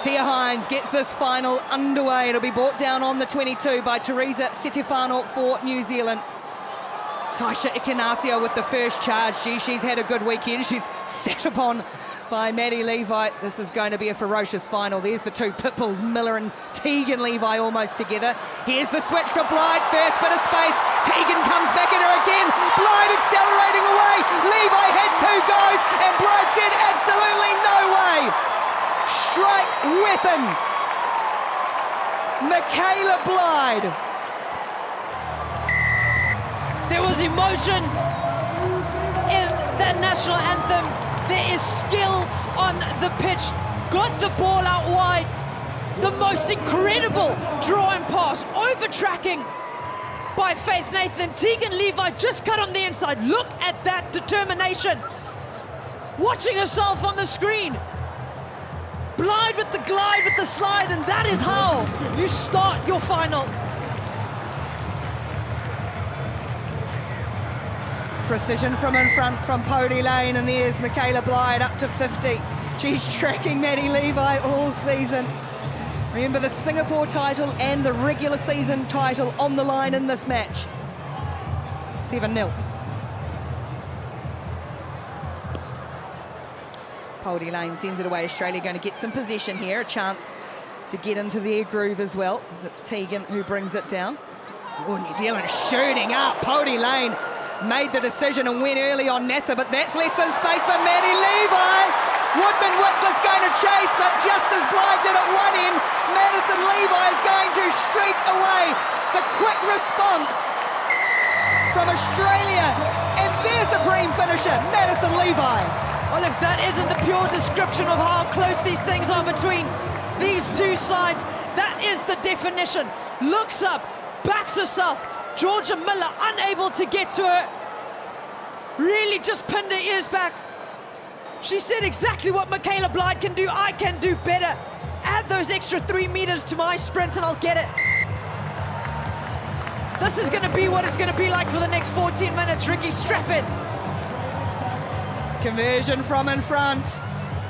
Tia Hines gets this final underway. It'll be brought down on the 22 by Teresa Setefano for New Zealand. Taisha Ikenasio with the first charge. Gee, she's had a good weekend. She's sat upon by Maddie Levi. This is going to be a ferocious final. There's the two pitbulls, Miller and Tegan Levi, almost together. Here's the switch to Blythe, first bit of space. Tegan comes back at her again. Blythe accelerating away. Levi had two goes, and Blythe said absolutely no way. Strike weapon. Michaela Blythe. There was emotion in that national anthem. There is skill on the pitch. Got the ball out wide. The most incredible draw and pass, over-tracking by Faith Nathan. Tegan Levi just cut on the inside. Look at that determination. Watching herself on the screen. Blythe with the glide, with the slide, and that is how you start your final. Precision from in front from Pody Lane, and there's Michaela Blythe up to 50. She's tracking Maddie Levi all season. Remember, the Singapore title and the regular season title on the line in this match. 7-0. Pody Lane sends it away. Australia going to get some possession here, a chance to get into their groove as well, as it's Tegan who brings it down. Oh, New Zealand shooting up. Pody Lane made the decision and went early on Nasser, but that's less than space for Maddie Levi. Woodman Whitcliffe's going to chase, but just as Blythe did at one end, Madison Levi is going to streak away. The quick response from Australia, and their supreme finisher, Madison Levi. Well, if that isn't the pure description of how close these things are between these two sides, that is the definition. Looks up, backs herself. Georgia Miller unable to get to her. Really just pinned her ears back. She said exactly what Michaela Blythe can do. I can do better. Add those extra 3 meters to my sprint and I'll get it. This is going to be what it's going to be like for the next 14 minutes. Ricky, strap in. Conversion from in front.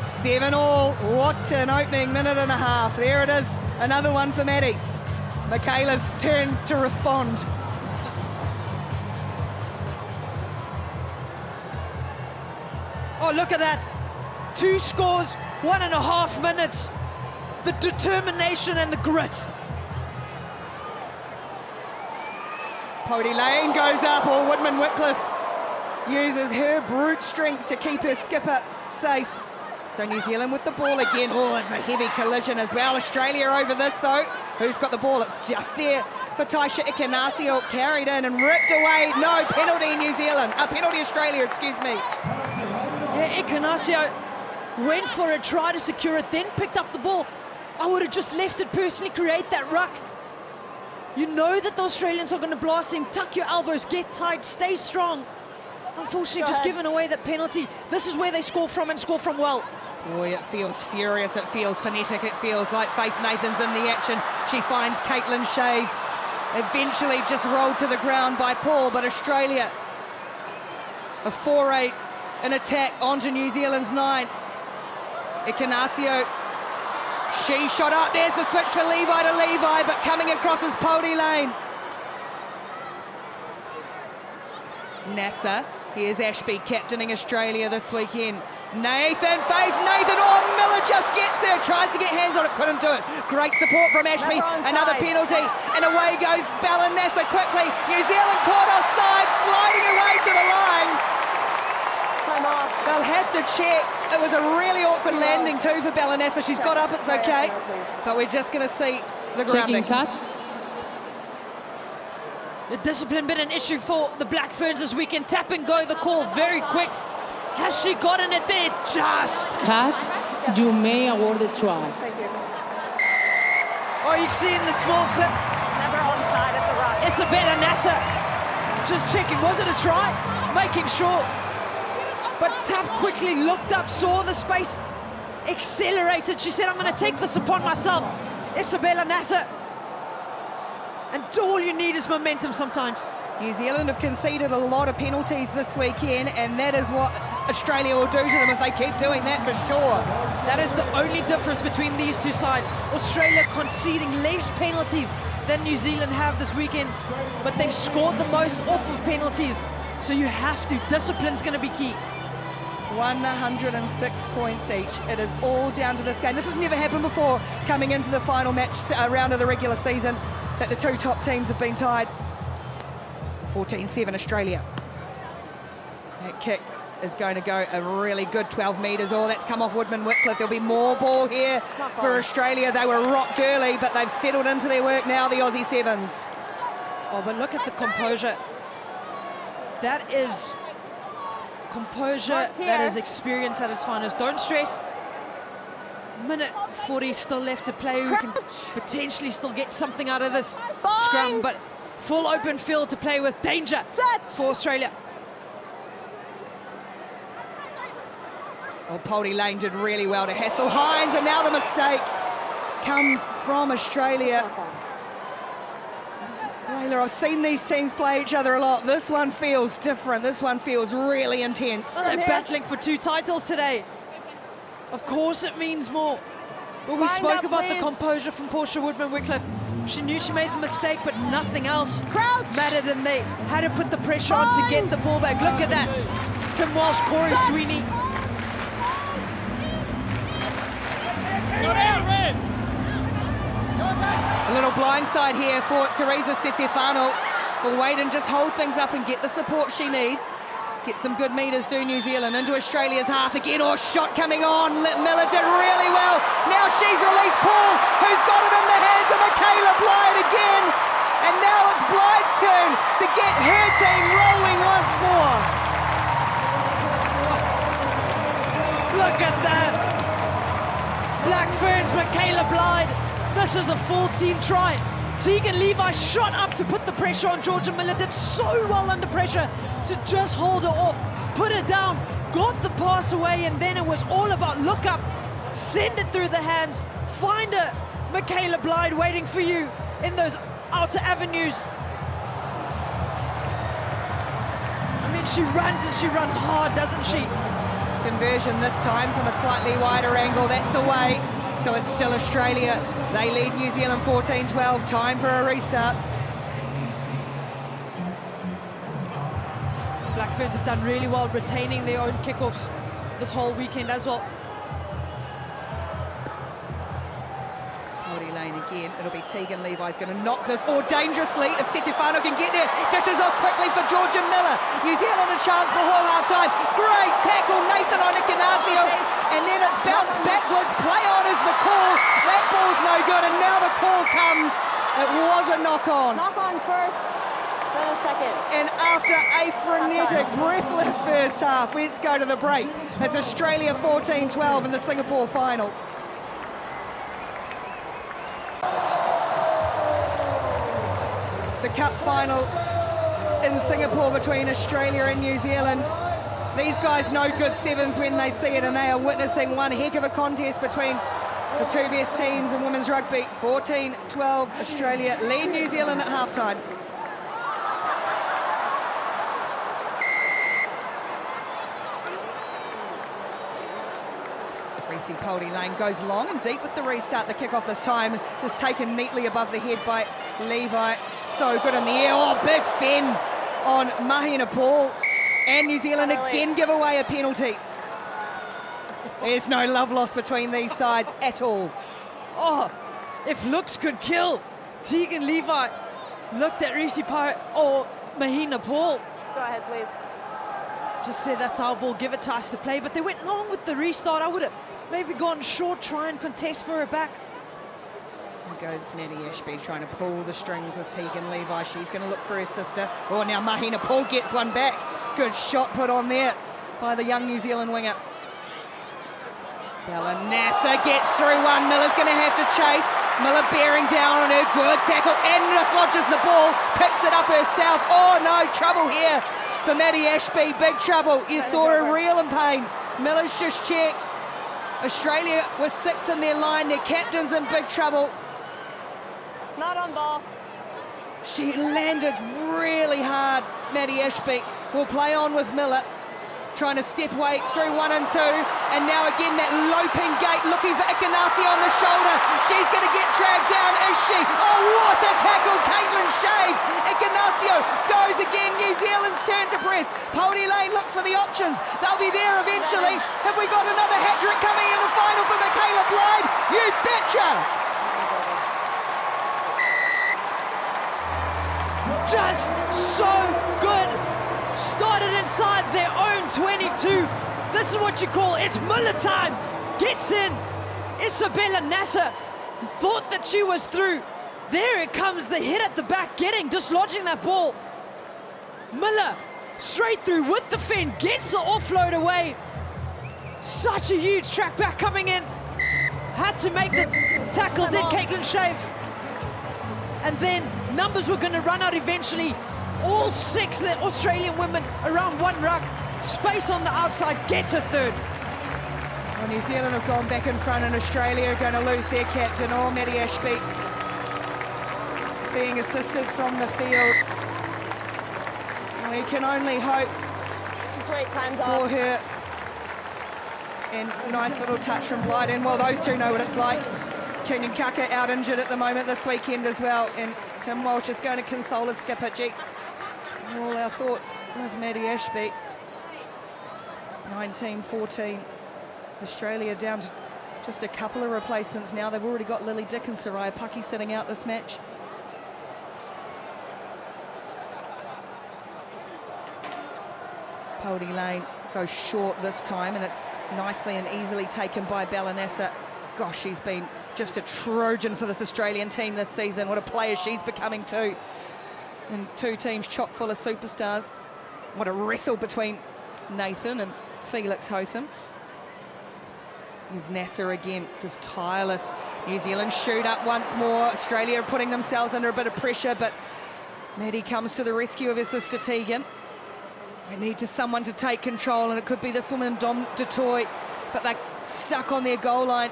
7-all. What an opening minute and a half. There it is. Another one for Maddie. Michaela's turn to respond. Oh, look at that. 2 scores, 1.5 minutes. The determination and the grit. Pody Lane goes up, or Woodman Whitcliffe uses her brute strength to keep her skipper safe. So New Zealand with the ball again. Oh, it's a heavy collision as well. Australia over this though. Who's got the ball? It's just there for Taisha Ikenasio, carried in and ripped away. No, penalty New Zealand. Penalty Australia, excuse me. Yeah, Ikenasio went for it, tried to secure it, then picked up the ball. I would have just left it personally, create that ruck. You know that the Australians are going to blast in. Tuck your elbows, get tight, stay strong. Unfortunately, just giving away that penalty. This is where they score from and score from well. Boy, it feels furious, it feels frenetic, it feels like Faith Nathan's in the action. She finds Caitlin Shave, eventually just rolled to the ground by Paul, but Australia, a foray, an attack onto New Zealand's 9. Ikenasio, she shot up, there's the switch for Levi to Levi, but coming across is Pody Lane. Nasser, here's Ashby captaining Australia this weekend. Nathan, Faith Nathan, oh, Miller just gets there, tries to get hands on it, couldn't do it. Great support from Ashby, another penalty, and away goes Bella Nasser quickly. New Zealand caught offside, sliding away to the line. They'll have to check. It was a really awkward landing too for Bella Nasser. She's got up, it's okay, but we're just going to see the grounding. Checking cut. The discipline been an issue for the Black Ferns this weekend. Tap and go, the call very quick. Has she gotten it there? Just. Cut. You may award the try. Oh, you see in the small clip. Never onside at the right. Isabella Nasser just checking. Was it a try? Making sure. But Tap quickly looked up, saw the space, accelerated. She said, I'm going to take this upon myself. Isabella Nasser. And all you need is momentum sometimes. New Zealand have conceded a lot of penalties this weekend, and that is what Australia will do to them if they keep doing that, for sure. That is the only difference between these two sides. Australia conceding less penalties than New Zealand have this weekend, but they've scored the most off of penalties. So you have to. Discipline's going to be key. 106 points each. It is all down to this game. This has never happened before coming into the final match round of the regular season, that the two top teams have been tied. 14-7 Australia. That kick is going to go a really good 12 metres. Oh, that's come off Woodman-Whitcliffe. There'll be more ball here for Australia. They were rocked early, but they've settled into their work now, the Aussie Sevens. Oh, but look at the composure. That is composure, that is experience at its finest. Don't stress. Minute 40 still left to play. We can potentially still get something out of this scrum, but full open field to play with. Danger for Australia. Oh, Poldy Lane did really well to hassle Hines, and now the mistake comes from Australia. Layla, I've seen these teams play each other a lot. This one feels different. This one feels really intense. Well, they're battling for 2 titles today. Of course it means more. Well, we spoke about the composure from Portia Woodman-Whitcliffe. She knew she made the mistake, but nothing else mattered, and they had to put the pressure on to get the ball back. Look at that. Tim Walsh, Corey Sweeney. A little blindside here for Teresa Setefano. Will wait and just hold things up and get the support she needs. Get some good metres, do New Zealand. Into Australia's half again. Oh, shot coming on. Miller did really well. Now she's released Paul, who's got it in the hands of Michaela Blyde again. And now it's Blyde's turn to get her team rolling once more. Look at that. Black Ferns, Michaela Blyde. This is a full team try. Tegan Levi shot up to put the pressure on. Georgia Miller did so well under pressure to just hold her off, put her down, got the pass away, and then it was all about look up, send it through the hands, find her. Michaela Blyde waiting for you in those outer avenues. I mean, she runs and she runs hard, doesn't she? Conversion this time from a slightly wider angle. That's away. So it's still Australia. They lead New Zealand 14-12. Time for a restart. Black Ferns have done really well retaining their own kickoffs this whole weekend as well. Poldy Lane again. It'll be Tegan Levi's going to knock this, or dangerously, if Setefano can get there. Dishes off quickly for Georgia Miller. New Zealand a chance for whole half time. Great tackle, Nathan Onekanacio. And then it's bounced backwards. Play on is the call. That ball's no good, and now the call comes. It was a knock-on. Knock-on first, then a second. And after a frenetic, breathless first half, let's go to the break. It's Australia 14-12 in the Singapore final. The cup final in Singapore between Australia and New Zealand. These guys know good sevens when they see it, and they are witnessing one heck of a contest between the two best teams in women's rugby. 14-12, Australia lead New Zealand at halftime. Reece Poldy Lane goes long and deep with the restart. The kickoff this time just taken neatly above the head by Levi. So good in the air. Oh, big fen on Mahina Paul. And New Zealand again give away a penalty. There's no love lost between these sides at all. Oh, if looks could kill. Tegan Levi looked at Reece or Mahina Paul. Go ahead, please. Just said that's our ball, give it to us to play. But they went long with the restart. I would have maybe gone short, try and contest for her back. There goes Maddie Ashby trying to pull the strings with Tegan Levi. She's going to look for her sister. Oh, now Mahina Paul gets one back. Good shot put on there by the young New Zealand winger. Bella Nasser gets through one. Miller's going to have to chase. Miller bearing down on her. Good tackle and dislodges the ball. Picks it up herself. Oh no, trouble here for Maddie Ashby. Big trouble. You saw her reel in pain. Miller's just checked. Australia with 6 in their line. Their captain's in big trouble. Not on ball. She landed really hard. Maddie Ashby will play on with Miller. trying to step weight through 1 and 2. And now again, that loping gait, looking for Ignacio on the shoulder. She's going to get dragged down, is she? Oh, what a tackle, Caitlin Shave. Ignacio goes again, New Zealand's turn to press. Pody Lane looks for the options. They'll be there eventually. Have we got another hat-trick coming in the final for Michaela Blyde? You betcha! Just so good. Started inside their own 22. This is what you call it's Muller time. Gets in. Isabella Nasser thought that she was through. There it comes, the hit at the back, dislodging that ball. Muller straight through with the fin, gets the offload away. Such a huge track back coming in. Had to make the tackle, did Caitlin Shave. And then numbers were going to run out eventually. All 6 of the Australian women around one ruck. Space on the outside, gets a third. Well, New Zealand have gone back in front, and Australia are going to lose their captain, Maddie Ashby, being assisted from the field. We can only hope Just wait, time's for off. her. And nice little touch from Blyde. And well, those two know what it's like. Keegan Kaka out injured at the moment this weekend as well. And Tim Walsh is going to console his skipper, G. All our thoughts with Maddie Ashby. 19-14. Australia down to just a couple of replacements now. They've already got Lily Dick and Soraya Pucky sitting out this match. Pody Lane goes short this time, and it's nicely and easily taken by Balanessa. Gosh, she's been just a Trojan for this Australian team this season. What a player she's becoming too. And 2 teams chock full of superstars. What a wrestle between Nathan and Felix Hotham. Here's Nasser again, just tireless. New Zealand shoot up once more. Australia are putting themselves under a bit of pressure, but Maddie comes to the rescue of her sister Tegan. They need someone to take control, and it could be this woman, Dom Dutoy, but they're stuck on their goal line.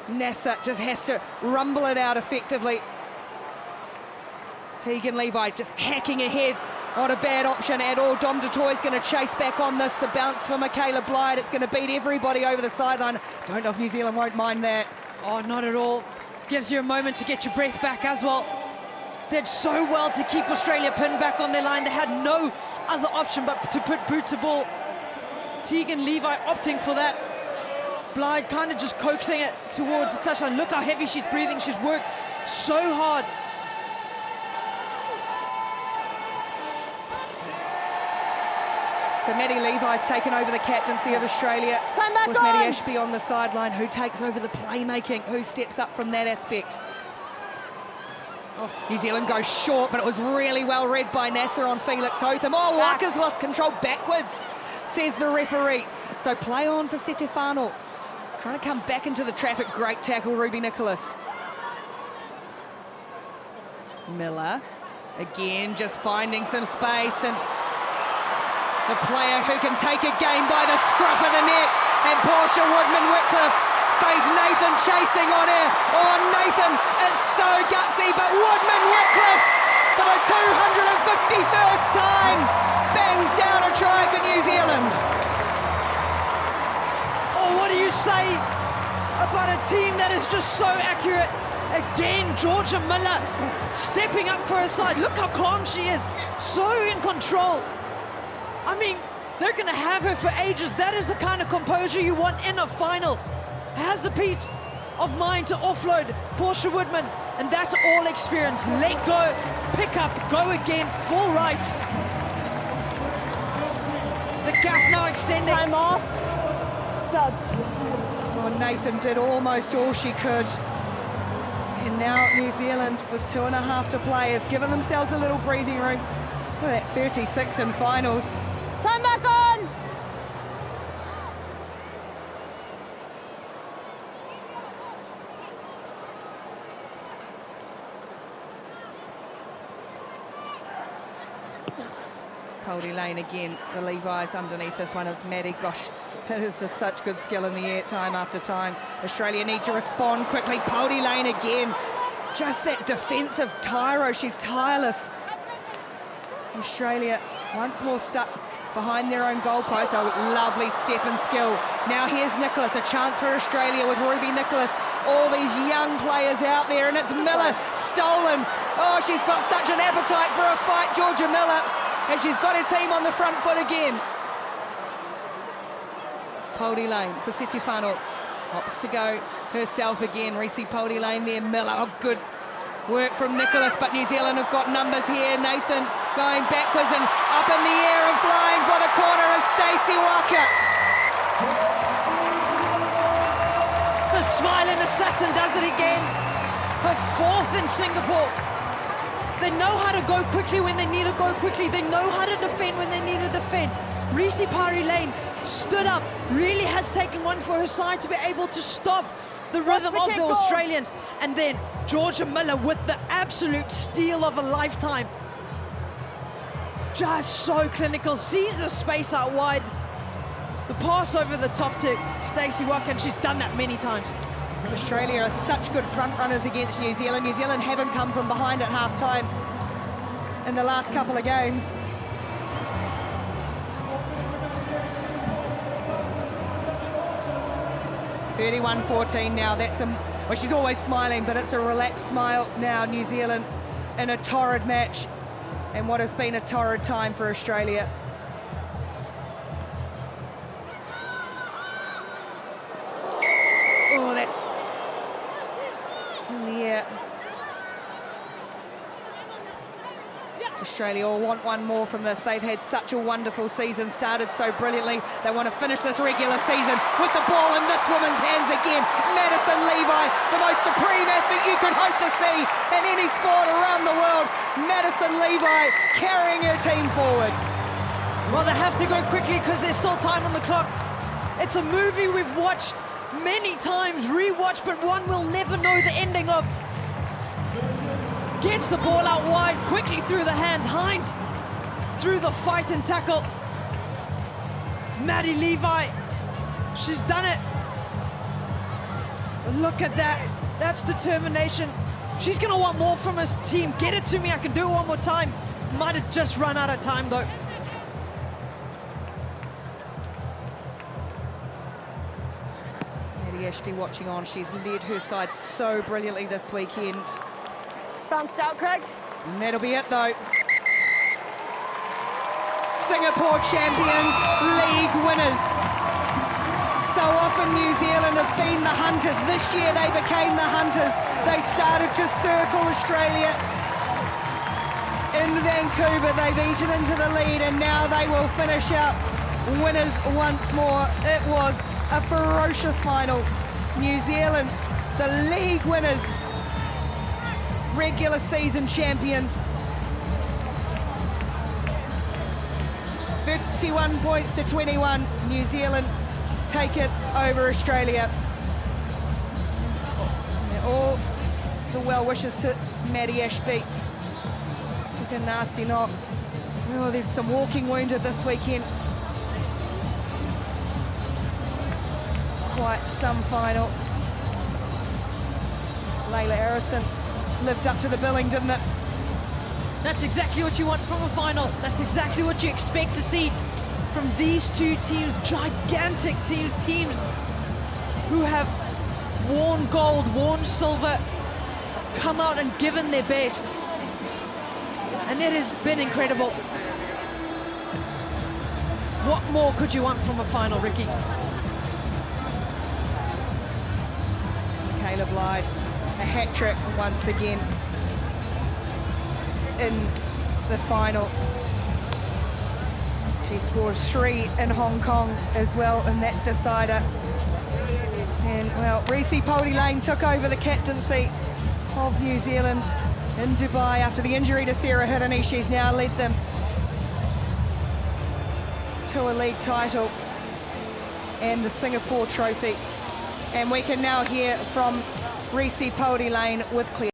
Nasser just has to rumble it out effectively. Tegan Levi just hacking ahead. Not a bad option at all. Dom Dutoy's going to chase back on this. The bounce for Michaela Blyde. It's going to beat everybody over the sideline. Don't know if New Zealand won't mind that. Oh, not at all. Gives you a moment to get your breath back as well. Did so well to keep Australia pinned back on their line. They had no other option but to put boot to ball. Tegan Levi opting for that. Blyde kind of just coaxing it towards the touchline. Look how heavy she's breathing. She's worked so hard. So Maddie Levi's taken over the captaincy of Australia. Time back with on. Maddie Ashby on the sideline. Who takes over the playmaking? Who steps up from that aspect? Oh, New Zealand goes short, but it was really well read by Nasser on Felix Hotham. Oh, Waka's lost control backwards, says the referee. So play on for Setefano. Trying to come back into the traffic. Great tackle, Ruby Nicholas. Miller, again, just finding some space, and the player who can take a game by the scruff of the neck, and Portia Woodman-Whitcliffe. Faith Nathan chasing on her. Oh, Nathan, it's so gutsy, but Woodman-Whitcliffe for the 251st time bangs down a try for New Zealand. Oh, what do you say about a team that is just so accurate? Again, Georgia Miller stepping up for her side. Look how calm she is, so in control. I mean, they're going to have her for ages. That is the kind of composure you want in a final. Has the peace of mind to offload Portia Woodman, and that's all experience. Let go, pick up, go again, full right. The gap now extending. Time off. Subs. Well, Nathan did almost all she could. And now New Zealand, with 2.5 to play, have given themselves a little breathing room. Look at that 36 in finals. Time back on. Pody Lane again. The Levi's underneath this one is Maddie. Gosh, it is just such good skill in the air time after time. Australia need to respond quickly. Pody Lane again. Just that defensive tyro. She's tireless. Australia once more stuck behind their own goalpost. Oh, lovely step and skill. Now here's Nicholas, a chance for Australia with Ruby Nicholas. All these young players out there, and it's Miller, stolen. Oh, she's got such an appetite for a fight, Georgia Miller, and she's got her team on the front foot again. Poldy Lane for Setifano, opts to go herself again. Reese Poldy Lane there, Miller, oh, good work from Nicholas, but New Zealand have got numbers here. Nathan going backwards and up in the air and flying for the corner is Stacey Walker. The smiling assassin does it again. Her fourth in Singapore. They know how to go quickly when they need to go quickly. They know how to defend when they need to defend. Reese Poldy Lane stood up, really has taken one for her side to be able to stop the rhythm of the Australians. And then Georgia Miller with the absolute steal of a lifetime. Just so clinical, sees the space out wide. The pass over the top to Stacey Walker, and she's done that many times. Australia are such good front runners against New Zealand. New Zealand haven't come from behind at half-time in the last couple of games. (31-14) now. That's well, she's always smiling, but it's a relaxed smile now. New Zealand in a torrid match, and what has been a torrid time for Australia. Oh, that's in the air. Australia will want one more from this. They've had such a wonderful season, started so brilliantly. They want to finish this regular season with the ball in this woman's hands again. Madison Levi, the most supreme athlete you could hope to see in any sport around the world. Madison Levi carrying her team forward. Well, they have to go quickly because there's still time on the clock. It's a movie we've watched many times, rewatched, but one we'll never know the ending of. Gets the ball out wide, quickly through the hands. Hines through the fight and tackle. Maddie Levi, she's done it. But look at that, that's determination. She's gonna want more from her team. Get it to me, I can do it one more time. Might have just run out of time though. Maddie Ashby watching on, she's led her side so brilliantly this weekend. Bounced out, Craig. And that'll be it though. Singapore champions, league winners. So often New Zealand have been the hunters. This year they became the hunters. They started to circle Australia in Vancouver. They've eaten into the lead, and now they will finish out winners once more. It was a ferocious final. New Zealand, the league winners, regular season champions. 51 points to 21. New Zealand take it over Australia. And all the well wishes to Maddie Ashby. Took a nasty knock. Oh, there's some walking wounded this weekend. Quite some final. Layla Harrison lived up to the billing, didn't it? That's exactly what you want from a final. That's exactly what you expect to see from these two teams, gigantic teams, teams who have worn gold, worn silver, come out and given their best. And it has been incredible. What more could you want from a final, Ricky? Caleb Lyde, a hat-trick once again in the final. She scored 3 in Hong Kong as well in that decider. And, well, Reese Poldy Lane took over the captaincy of New Zealand in Dubai after the injury to Sarah Hirini. She's now led them to a league title and the Singapore trophy. And we can now hear from Reese Poldy Lane with clear.